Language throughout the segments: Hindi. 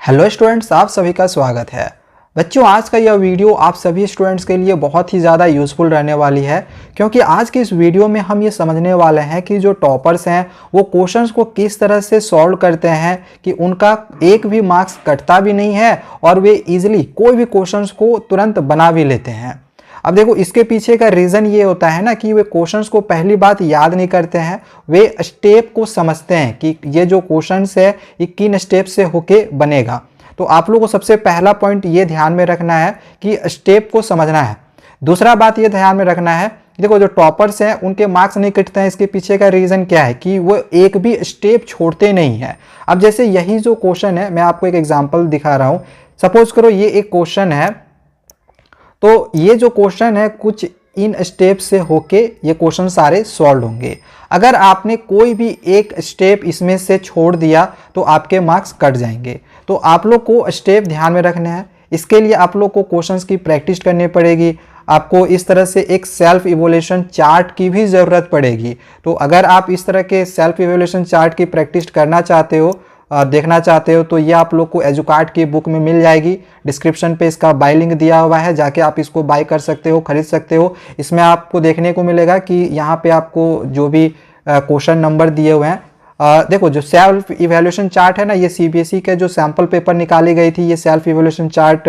हेलो स्टूडेंट्स, आप सभी का स्वागत है। बच्चों, आज का यह वीडियो आप सभी स्टूडेंट्स के लिए बहुत ही ज़्यादा यूज़फुल रहने वाली है, क्योंकि आज के इस वीडियो में हम ये समझने वाले हैं कि जो टॉपर्स हैं वो क्वेश्चंस को किस तरह से सॉल्व करते हैं कि उनका एक भी मार्क्स कटता भी नहीं है और वे इजीली कोई भी क्वेश्चंस को तुरंत बना भी लेते हैं। अब देखो, इसके पीछे का रीज़न ये होता है ना कि वे क्वेश्चंस को पहली बात याद नहीं करते हैं, वे स्टेप को समझते हैं कि ये जो क्वेश्चंस है ये किन स्टेप से होके बनेगा। तो आप लोगों को सबसे पहला पॉइंट ये ध्यान में रखना है कि स्टेप को समझना है। दूसरा बात ये ध्यान में रखना है, देखो जो टॉपर्स हैं उनके मार्क्स नहीं कटते हैं, इसके पीछे का रीज़न क्या है कि वो एक भी स्टेप छोड़ते नहीं है। अब जैसे यही जो क्वेश्चन है, मैं आपको एक एग्जाम्पल दिखा रहा हूँ। सपोज करो ये एक क्वेश्चन है, तो ये जो क्वेश्चन है कुछ इन स्टेप से होके ये क्वेश्चन सारे सॉल्व होंगे। अगर आपने कोई भी एक स्टेप इसमें से छोड़ दिया तो आपके मार्क्स कट जाएंगे। तो आप लोग को स्टेप ध्यान में रखने हैं। इसके लिए आप लोग को क्वेश्चंस की प्रैक्टिस करनी पड़ेगी। आपको इस तरह से एक सेल्फ इवोल्यूशन चार्ट की भी ज़रूरत पड़ेगी। तो अगर आप इस तरह के सेल्फ इवोल्यूशन चार्ट की प्रैक्टिस करना चाहते हो, देखना चाहते हो, तो ये आप लोग को एजुकार्ट की बुक में मिल जाएगी। डिस्क्रिप्शन पे इसका बाय लिंक दिया हुआ है, जाके आप इसको बाय कर सकते हो, खरीद सकते हो। इसमें आपको देखने को मिलेगा कि यहाँ पे आपको जो भी क्वेश्चन नंबर दिए हुए हैं, देखो जो सेल्फ इवैल्यूएशन चार्ट है ना, ये सीबीएसई के जो सैम्पल पेपर निकाली गई थी, ये सेल्फ इवैल्यूएशन चार्ट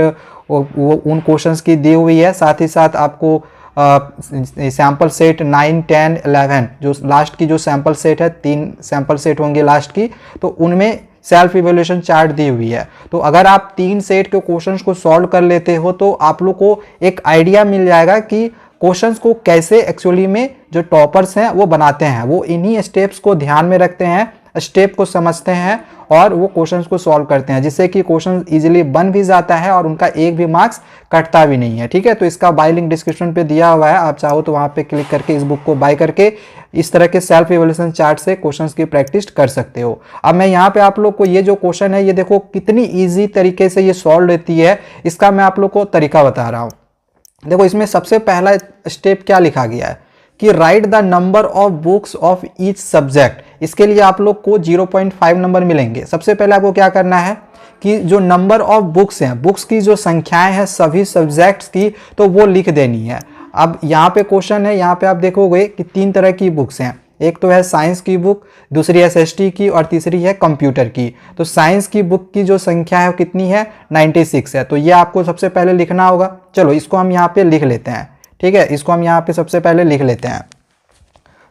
वो उन क्वेश्चंस की दी हुई है। साथ ही साथ आपको सैम्पल सेट 9, 10, 11 जो लास्ट की जो सैम्पल सेट है, 3 सैम्पल सेट होंगे लास्ट की, तो उनमें सेल्फ इवैल्यूएशन चार्ट दी हुई है। तो अगर आप 3 सेट के क्वेश्चंस को सॉल्व कर लेते हो तो आप लोग को एक आइडिया मिल जाएगा कि क्वेश्चंस को कैसे एक्चुअली में जो टॉपर्स हैं वो बनाते हैं। वो इन्हीं स्टेप्स को ध्यान में रखते हैं, स्टेप को समझते हैं और वो क्वेश्चंस को सॉल्व करते हैं, जिससे कि क्वेश्चन इजीली बन भी जाता है और उनका एक भी मार्क्स कटता भी नहीं है। ठीक है, तो इसका बाय लिंक डिस्क्रिप्शन पे दिया हुआ है, आप चाहो तो वहाँ पे क्लिक करके इस बुक को बाय करके इस तरह के सेल्फ इवैल्यूएशन चार्ट से क्वेश्चंस की प्रैक्टिस कर सकते हो। अब मैं यहाँ पे आप लोग को ये जो क्वेश्चन है, ये देखो कितनी ईजी तरीके से ये सॉल्व होती है, इसका मैं आप लोग को तरीका बता रहा हूँ। देखो, इसमें सबसे पहला स्टेप क्या लिखा गया है कि right the number of books of each subject. इसके लिए आप लोग को 0.5 नंबर मिलेंगे। सबसे पहले आपको क्या करना है कि जो नंबर ऑफ बुक्स हैं, बुक्स की जो संख्याएं हैं सभी सब्जेक्ट्स की, तो वो लिख देनी है। अब यहाँ पे क्वेश्चन है, यहाँ पे आप देखोगे कि 3 तरह की बुक्स हैं। एक तो है साइंस की बुक, दूसरी एसएसटी की और तीसरी है कंप्यूटर की। तो साइंस की बुक की जो संख्या है वो कितनी है, 96 है। तो ये आपको सबसे पहले लिखना होगा। चलो इसको हम यहाँ पे लिख लेते हैं। ठीक है, इसको हम यहाँ पे सबसे पहले लिख लेते हैं।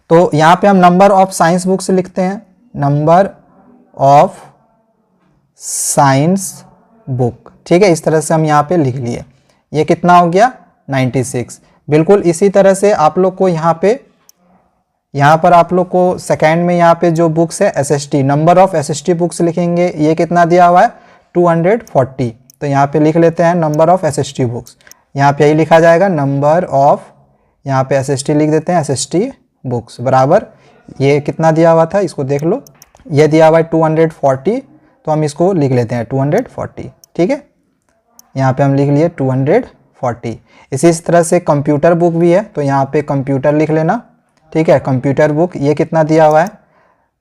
तो यहाँ पे हम नंबर ऑफ साइंस बुक्स लिखते हैं, नंबर ऑफ साइंस बुक। ठीक है, इस तरह से हम यहाँ पे लिख लिए। ये कितना हो गया, 96। बिल्कुल इसी तरह से आप लोग को यहाँ पर आप लोग को सेकेंड में यहाँ पे जो बुक्स है SST, number of SST books लिखेंगे। ये कितना दिया हुआ है, 240। तो यहाँ पे लिख लेते हैं नंबर ऑफ एसएसटी बुक्स। यहाँ पे यही लिखा जाएगा नंबर ऑफ, यहाँ पे एसएसटी लिख देते हैं, एसएसटी बुक्स बराबर ये कितना दिया हुआ था, इसको देख लो, ये दिया हुआ है 240। तो हम इसको लिख लेते हैं 240। ठीक है, यहाँ पे हम लिख लिए 240। इसी तरह से कंप्यूटर बुक भी है, तो यहाँ पे कंप्यूटर लिख लेना। ठीक है, कंप्यूटर बुक ये कितना दिया हुआ है,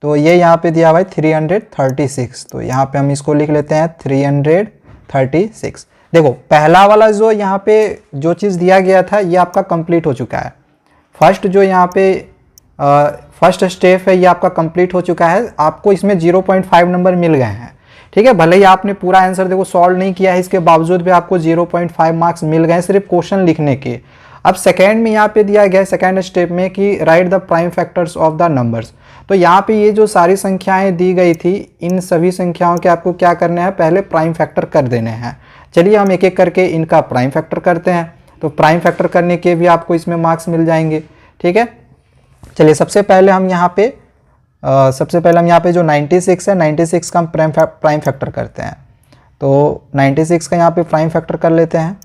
तो ये यहाँ पे दिया हुआ है 336। तो यहाँ पे हम इसको लिख लेते हैं 336। देखो, पहला वाला जो यहाँ पे जो चीज़ दिया गया था ये आपका कंप्लीट हो चुका है। फर्स्ट जो यहाँ पे फर्स्ट स्टेप है ये आपका कंप्लीट हो चुका है। आपको इसमें 0.5 नंबर मिल गए हैं। ठीक है, भले ही आपने पूरा आंसर देखो सॉल्व नहीं किया है, इसके बावजूद भी आपको 0.5 मार्क्स मिल गए सिर्फ क्वेश्चन लिखने के। अब सेकेंड में यहाँ पे दिया गया है, सेकेंड स्टेप में कि right the prime factors of the numbers. तो यहाँ पे ये जो सारी संख्याएं दी गई थी, इन सभी संख्याओं के आपको क्या करना है, पहले प्राइम फैक्टर कर देने हैं। चलिए हम एक एक करके इनका प्राइम फैक्टर करते हैं। तो प्राइम फैक्टर करने के भी आपको इसमें मार्क्स मिल जाएंगे। ठीक है, चलिए सबसे पहले हम यहाँ पे जो 96 है, 96 का हम प्राइम फैक्टर करते हैं। तो 96 का यहाँ पे प्राइम फैक्टर कर लेते हैं।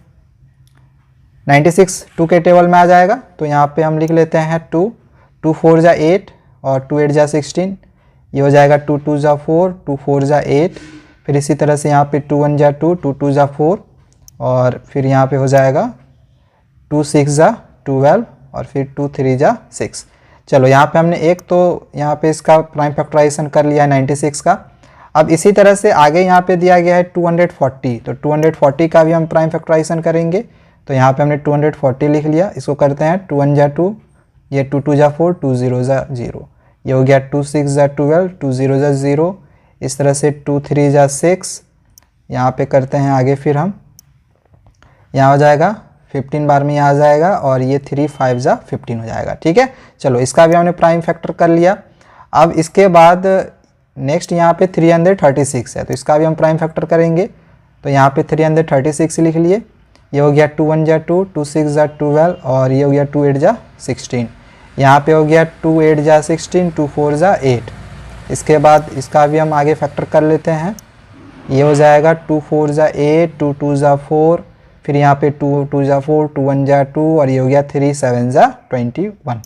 96 2 के टेबल में आ जाएगा, तो यहाँ पे हम लिख लेते हैं 2, 2 4 जा 8 और 2 8 जा 16। ये हो जाएगा 2 2 जा 4, 2 4 जा 8। फिर इसी तरह से यहाँ पे 2 1 जा 2, 2 2 जा 4 और फिर यहाँ पे हो जाएगा 2 6 जा 12 और फिर 2 3 जा 6। चलो यहाँ पे हमने एक तो यहाँ पे इसका प्राइम फैक्टराइजेशन कर लिया है 96 का। अब इसी तरह से आगे यहाँ पे दिया गया है 240, तो 240 का भी हम प्राइम फैक्टराइजेशन करेंगे। तो यहाँ पे हमने 240 लिख लिया। इसको करते हैं 2 1 जा 2, ये 2 2 जा 4, 2 0 जा 0, ये हो गया 2 6 जा 12, 2 0 जा 0, इस तरह से 2 3 जा 6। यहाँ पे करते हैं आगे, फिर हम यहाँ हो जाएगा 15 बार में यहाँ आ जाएगा, और ये 3 5 जा 15 हो जाएगा। ठीक है, चलो इसका भी हमने प्राइम फैक्टर कर लिया। अब इसके बाद नेक्स्ट यहाँ पे 336 है, तो इसका भी हम प्राइम फैक्टर करेंगे। तो यहाँ पे 336 लिख लिए। ये हो गया 2 1 जा 2, 2 6 जा 12, और ये हो गया 2 8 जा 16। यहाँ पे हो गया 2 8 जा 16, 2 4 जा 8। इसके बाद इसका भी हम आगे फैक्टर कर लेते हैं। ये हो जाएगा 2 4 जा 8, 2 2 जा 4, फिर यहाँ पे 2 2 जा 4, 2 1 जा 2, और ये हो गया 3 7 जा 21।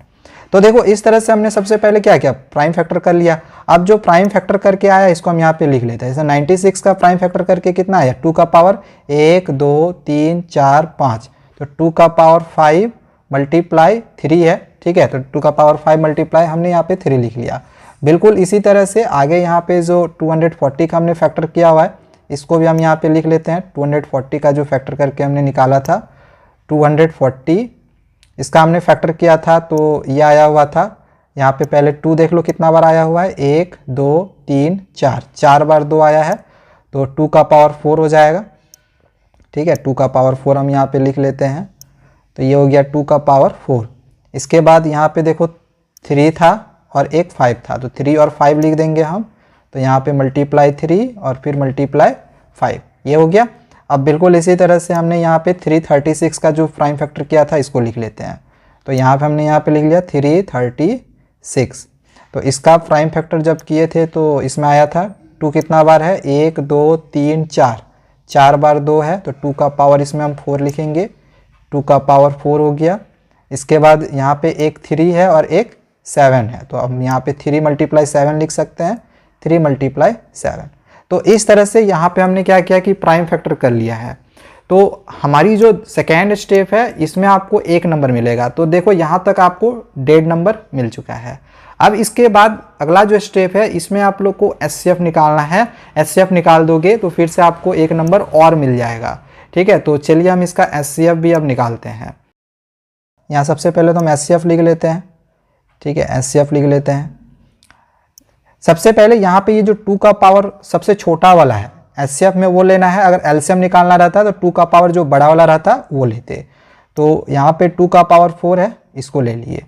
तो देखो इस तरह से हमने सबसे पहले क्या किया, प्राइम फैक्टर कर लिया। अब जो प्राइम फैक्टर करके आया इसको हम यहाँ पे लिख लेते हैं। जैसे 96 का प्राइम फैक्टर करके कितना आया, 2 का पावर 1 2 3 4 5, तो 2 का पावर 5 मल्टीप्लाई 3 है। ठीक है, तो 2 का पावर 5 मल्टीप्लाई हमने यहाँ पे 3 लिख लिया। बिल्कुल इसी तरह से आगे यहाँ पे जो 240 का हमने फैक्टर किया हुआ है, इसको भी हम यहाँ पे लिख लेते हैं। 240 का जो फैक्टर करके हमने निकाला था 240, इसका हमने फैक्टर किया था तो ये आया हुआ था। यहाँ पे पहले 2 देख लो कितना बार आया हुआ है, 1 2 3 4, 4 बार 2 आया है, तो 2 का पावर 4 हो जाएगा। ठीक है, 2 का पावर 4 हम यहाँ पे लिख लेते हैं। तो ये हो गया 2 का पावर 4। इसके बाद यहाँ पे देखो 3 था और एक 5 था, तो 3 और 5 लिख देंगे हम। तो यहाँ पे मल्टीप्लाई 3 और फिर मल्टीप्लाई 5, ये हो गया। अब बिल्कुल इसी तरह से हमने यहाँ पे 336 का जो प्राइम फैक्टर किया था इसको लिख लेते हैं। तो यहाँ पे हमने यहाँ पे लिख लिया 336। तो इसका प्राइम फैक्टर जब किए थे तो इसमें आया था 2 कितना बार है, 1 2 3 4, 4 बार 2 है, तो 2 का पावर इसमें हम 4 लिखेंगे। 2 का पावर 4 हो गया। इसके बाद यहाँ पे एक 3 है और एक 7 है, तो हम यहाँ पे 3 मल्टीप्लाई 7 लिख सकते हैं, 3 मल्टीप्लाई 7। तो इस तरह से यहाँ पे हमने क्या किया कि प्राइम फैक्टर कर लिया है। तो हमारी जो सेकेंड स्टेप है इसमें आपको 1 नंबर मिलेगा। तो देखो यहाँ तक आपको 1.5 नंबर मिल चुका है। अब इसके बाद अगला जो स्टेप है इसमें आप लोग को एचसीएफ निकालना है। एचसीएफ निकाल दोगे तो फिर से आपको 1 नंबर और मिल जाएगा। ठीक है, तो चलिए हम इसका एचसीएफ भी अब निकालते हैं। यहाँ सबसे पहले तो हम एचसीएफ लिख लेते हैं। ठीक है, एचसीएफ लिख लेते हैं। सबसे पहले यहाँ पे ये जो 2 का पावर सबसे छोटा वाला है एचसीएफ में वो लेना है। अगर एलसीएम निकालना रहता तो 2 का पावर जो बड़ा वाला रहता वो लेते। तो यहाँ पे 2 का पावर 4 है, इसको ले लिए।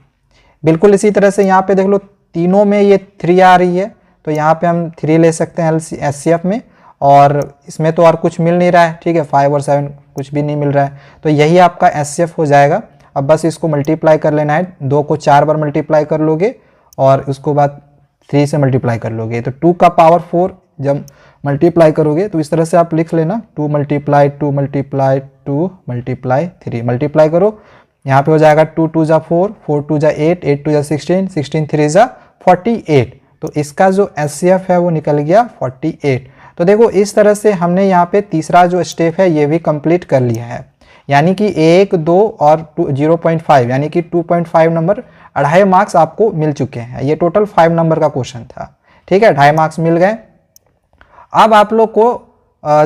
बिल्कुल इसी तरह से यहाँ पे देख लो तीनों में ये 3 आ रही है, तो यहाँ पे हम 3 ले सकते हैं एचसीएफ में, और इसमें तो और कुछ मिल नहीं रहा है। ठीक है, 5 और 7 कुछ भी नहीं मिल रहा है, तो यही आपका एचसीएफ हो जाएगा। अब बस इसको मल्टीप्लाई कर लेना है। 2 को 4 बार मल्टीप्लाई कर लोगे और उसको बाद 3 से मल्टीप्लाई कर लोगे, तो 2 का पावर 4 जब मल्टीप्लाई करोगे तो इस तरह से आप लिख लेना 2 मल्टीप्लाई 2 मल्टीप्लाई 2 मल्टीप्लाई 3, मल्टीप्लाई करो। यहाँ पे हो जाएगा 2 2 जा 4, 4 2 जा 8, 8 2 जा 16, 16 3 जा 48। तो इसका जो एचसीएफ है वो निकल गया 48। तो देखो इस तरह से हमने यहाँ पे तीसरा जो स्टेप है ये भी कंप्लीट कर लिया है। यानी कि 1 2 और 0.5 यानी कि 2.5 नंबर 2.5 मार्क्स आपको मिल चुके हैं। ये टोटल 5 नंबर का क्वेश्चन था। ठीक है, 2.5 मार्क्स मिल गए। अब आप लोग को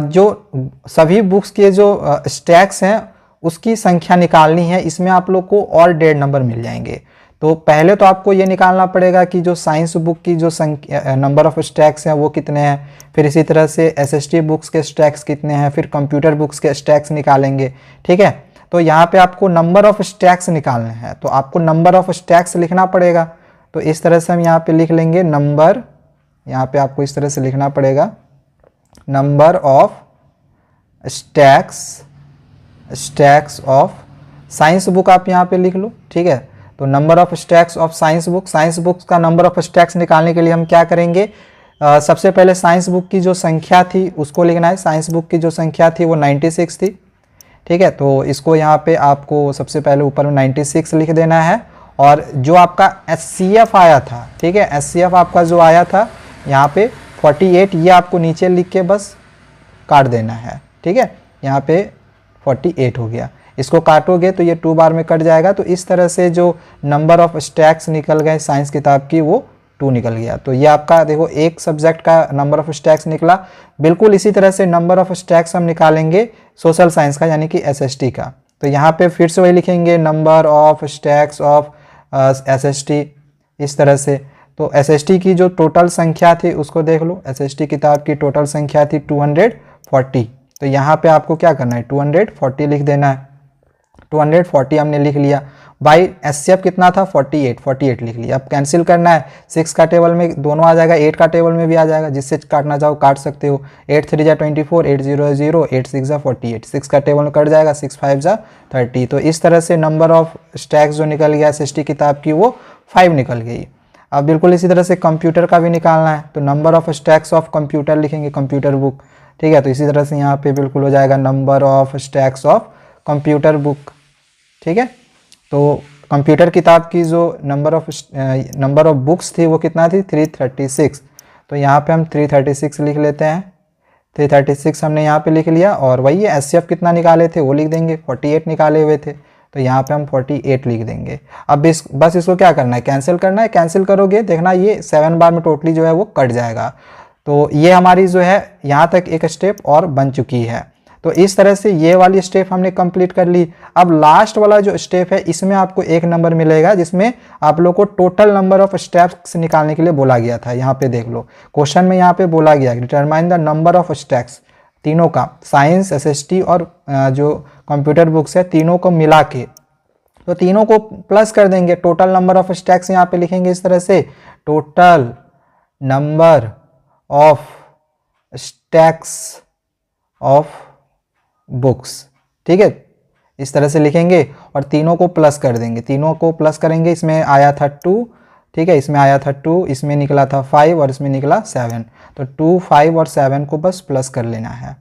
जो सभी बुक्स के जो स्टैक्स हैं उसकी संख्या निकालनी है। इसमें आप लोग को और 1.5 नंबर मिल जाएंगे। तो पहले तो आपको ये निकालना पड़ेगा कि जो साइंस बुक की जो संख्या नंबर ऑफ स्टैक्स हैं वो कितने हैं, फिर इसी तरह से एसएसटी बुक्स के स्टैक्स कितने हैं, फिर कंप्यूटर बुक्स के स्टैक्स निकालेंगे। ठीक है, तो यहाँ पे आपको नंबर ऑफ स्टैक्स निकालने हैं, तो आपको नंबर ऑफ स्टैक्स लिखना पड़ेगा। तो इस तरह से हम यहाँ पे लिख लेंगे नंबर, यहाँ पे आपको इस तरह से लिखना पड़ेगा number of stacks of science book, आप यहाँ पे लिख लो। ठीक है, तो number of stacks of science books का नंबर ऑफ स्टैक्स निकालने के लिए हम क्या करेंगे, सबसे पहले साइंस बुक की जो संख्या थी उसको लिखना है। साइंस बुक की जो संख्या थी वो 96 थी। ठीक है, तो इसको यहाँ पे आपको सबसे पहले ऊपर में 96 लिख देना है। और जो आपका एचसीएफ आया था, ठीक है, एचसीएफ आपका जो आया था यहाँ पे 48, ये आपको नीचे लिख के बस काट देना है। ठीक है, यहाँ पे 48 हो गया। इसको काटोगे तो ये 2 बार में कट जाएगा। तो इस तरह से जो नंबर ऑफ स्टैक्स निकल गए साइंस किताब की वो 2 निकल गया। तो ये आपका देखो एक सब्जेक्ट का नंबर ऑफ स्टैक्स निकला। बिल्कुल इसी तरह से नंबर ऑफ स्टैक्स हम निकालेंगे सोशल साइंस का यानी कि SST का। तो यहाँ पे फिर से वही लिखेंगे number of stacks of SST इस तरह से। तो SST की जो टोटल संख्या थी उसको देख लो, SST किताब की टोटल संख्या थी 240। तो यहाँ पे आपको क्या करना है 240 लिख देना है। 240 हमने लिख लिया। बाई SCF कितना था 48 लिख लिया। अब कैंसिल करना है, 6 का टेबल में दोनों आ जाएगा, 8 का टेबल में भी आ जाएगा, जिससे काटना चाहो काट सकते हो। 8 3 जा 24, 8 0 0, 8 6 जा 48, 6 का टेबल में कट जाएगा, 6 5 जा 30। तो इस तरह से नंबर ऑफ स्टैक्स जो निकल गया SST किताब की वो 5 निकल गई। अब बिल्कुल इसी तरह से कंप्यूटर का भी निकालना है। तो number of stacks of computer लिखेंगे, कंप्यूटर बुक, ठीक है। तो इसी तरह से यहाँ पे बिल्कुल हो जाएगा number of stacks of computer book, ठीक है। तो कंप्यूटर किताब की जो नंबर ऑफ बुक्स थी वो कितना थी 336। तो यहाँ पे हम 336 लिख लेते हैं। 336 हमने यहाँ पे लिख लिया। और वही SCF कितना निकाले थे वो लिख देंगे, 48 निकाले हुए थे, तो यहाँ पे हम 48 लिख देंगे। अब बस इसको क्या करना है कैंसिल करना है। कैंसिल करोगे देखना ये 7 बार में टोटली जो है वो कट जाएगा। तो ये हमारी जो है यहाँ तक एक स्टेप और बन चुकी है। तो इस तरह से ये वाली स्टेप हमने कंप्लीट कर ली। अब लास्ट वाला जो स्टेप है इसमें आपको 1 नंबर मिलेगा, जिसमें आप लोग को टोटल नंबर ऑफ स्टेप्स निकालने के लिए बोला गया था। यहाँ पे देख लो क्वेश्चन में यहाँ पे बोला गया determine the number of steps, तीनों का साइंस SST और जो कंप्यूटर बुक्स है तीनों को मिला के, तो तीनों को प्लस कर देंगे। टोटल नंबर ऑफ स्टैक्स यहाँ पे लिखेंगे इस तरह से, total number of stacks of books, ठीक है, इस तरह से लिखेंगे और तीनों को प्लस कर देंगे। तीनों को प्लस करेंगे, इसमें आया था 2, ठीक है, इसमें आया था 2, इसमें निकला था 5 और इसमें निकला 7। तो 2, 5 और 7 को बस प्लस कर लेना है।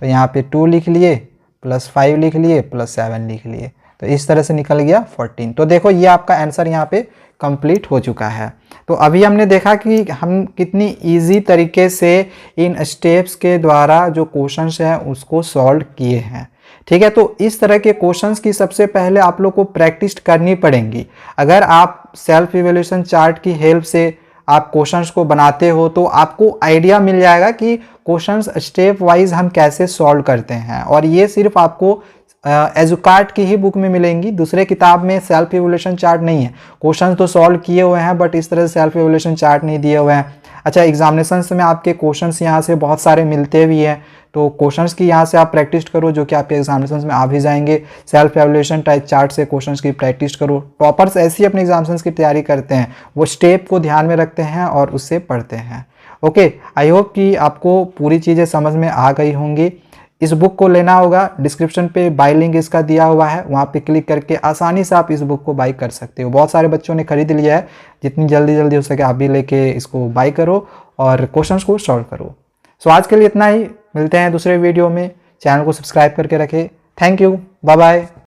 तो यहाँ पे 2 लिख लिए, प्लस 5 लिख लिए, प्लस 7 लिख लिए। तो इस तरह से निकल गया 14। तो देखो ये आपका आंसर यहाँ पे कंप्लीट हो चुका है। तो अभी हमने देखा कि हम कितनी इजी तरीके से इन स्टेप्स के द्वारा जो क्वेश्चंस हैं उसको सॉल्व किए हैं, ठीक है। तो इस तरह के क्वेश्चंस की सबसे पहले आप लोग को प्रैक्टिस करनी पड़ेंगी। अगर आप सेल्फ इवैल्यूएशन चार्ट की हेल्प से आप क्वेश्चंस को बनाते हो तो आपको आइडिया मिल जाएगा कि क्वेश्चंस स्टेप वाइज हम कैसे सॉल्व करते हैं। और ये सिर्फ आपको एजुकार्ट की ही बुक में मिलेंगी, दूसरे किताब में सेल्फ इवैल्यूएशन चार्ट नहीं है। क्वेश्चन तो सॉल्व किए हुए हैं बट इस तरह से सेल्फ इवैल्यूएशन चार्ट नहीं दिए हुए हैं। अच्छा, एग्जामिनेशंस में आपके क्वेश्चंस यहाँ से बहुत सारे मिलते भी हैं, तो क्वेश्चंस की यहाँ से आप प्रैक्टिस करो जो कि आपके एग्जामिनेशंस में आ भी जाएंगे। सेल्फ इवैल्यूएशन टाइप चार्ट से क्वेश्चंस की प्रैक्टिस करो। टॉपर्स ऐसी अपने एग्जामिनेशंस की तैयारी करते हैं, वो स्टेप को ध्यान में रखते हैं और उससे पढ़ते हैं। ओके, आई होप कि आपको पूरी चीज़ें समझ में आ गई होंगी। इस बुक को लेना होगा, डिस्क्रिप्शन पे बाय लिंक इसका दिया हुआ है, वहाँ पे क्लिक करके आसानी से आप इस बुक को बाय कर सकते हो। बहुत सारे बच्चों ने खरीद लिया है, जितनी जल्दी हो सके आप भी लेके इसको बाय करो और क्वेश्चंस को सॉल्व करो। सो आज के लिए इतना ही, मिलते हैं दूसरे वीडियो में। चैनल को सब्सक्राइब करके रखें। Thank you, bye bye.